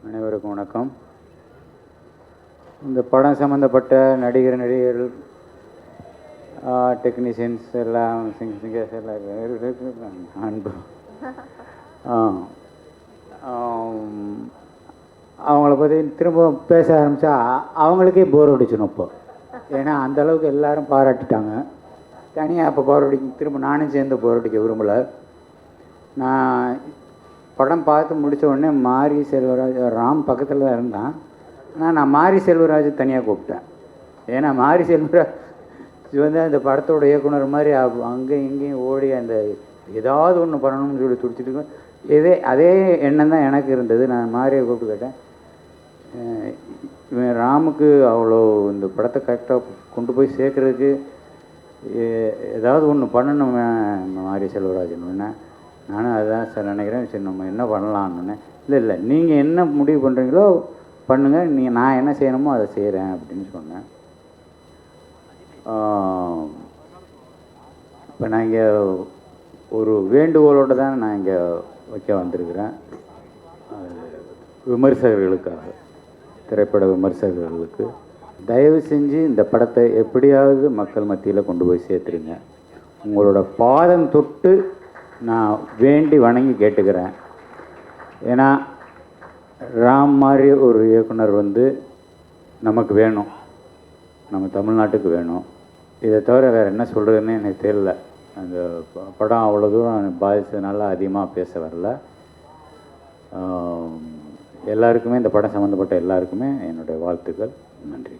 அனைவருக்கும் வணக்கம். இந்த படம் சம்மந்தப்பட்ட நடிகர்கள், டெக்னீஷியன்ஸ் எல்லாம், சிங்கர்ஸ் எல்லாம் அன்பு அவங்கள பற்றி திரும்ப பேச ஆரம்பித்தா அவங்களுக்கே போர் அடிச்சிடும் இப்போ. ஏன்னா அந்தளவுக்கு எல்லோரும் பாராட்டிட்டாங்க. தனியாக இப்போ போர் அடிக்க திரும்ப நானும் சேர்ந்து போர் அடிக்க விரும்பலை. நான் படம் பார்த்து முடித்த உடனே மாரி செல்வராஜ், ராம் பக்கத்தில் தான் இருந்தான். ஆனால் நான் மாரி செல்வராஜ் தனியாக கூப்பிட்டேன். ஏன்னா மாரி செல்வராஜ் வந்து அந்த படத்தோட இயக்குனர் மாதிரி அங்கேயும் இங்கேயும் ஓடி அந்த ஏதாவது ஒன்று பண்ணணும்னு சொல்லி துடிச்சிட்டு அதே எண்ணம் தான் எனக்கு இருந்தது. நான் மாரியை கூப்பிட்டு கேட்டேன், இவன் ராமுக்கு அவ்வளோ இந்த படத்தை கரெக்டாக கொண்டு போய் சேர்க்குறதுக்கு ஏதாவது ஒன்று பண்ணணும் மாரி செல்வராஜன். நானும் அதுதான் சார் நினைக்கிறேன். சரி நம்ம என்ன பண்ணலான்னு. இல்லை நீங்கள் என்ன முடிவு பண்ணுறீங்களோ பண்ணுங்கள், நான் என்ன செய்யணுமோ அதை செய்கிறேன் அப்படின்னு சொன்னேன். இப்போ நான் இங்கே ஒரு வேண்டுகோளோடு தான் நான் இங்கே வைக்க வந்திருக்கிறேன். விமர்சகர்களுக்காக, திரைப்பட விமர்சகர்களுக்கு தயவு செஞ்சு இந்த படத்தை எப்படியாவது மக்கள் மத்தியில் கொண்டு போய் சேர்த்துருங்க. உங்களோட பாதம் தொட்டு நான் வேண்டி வணங்கி கேட்டுக்கிறேன். ஏன்னா ராம் மாதிரி ஒரு இயக்குனர் வந்து நமக்கு வேணும், நம்ம தமிழ்நாட்டுக்கு வேணும். இதை தவிர வேறு என்ன சொல்கிறதுன்னு எனக்கு தெரியல. அந்த படம் அவ்வளோ தூரம் பாதித்ததுனால அதிகமாக பேச வரல. எல்லாருக்குமே, இந்த படம் சம்மந்தப்பட்ட எல்லாருக்குமே என்னுடைய வாழ்த்துக்கள். நன்றி.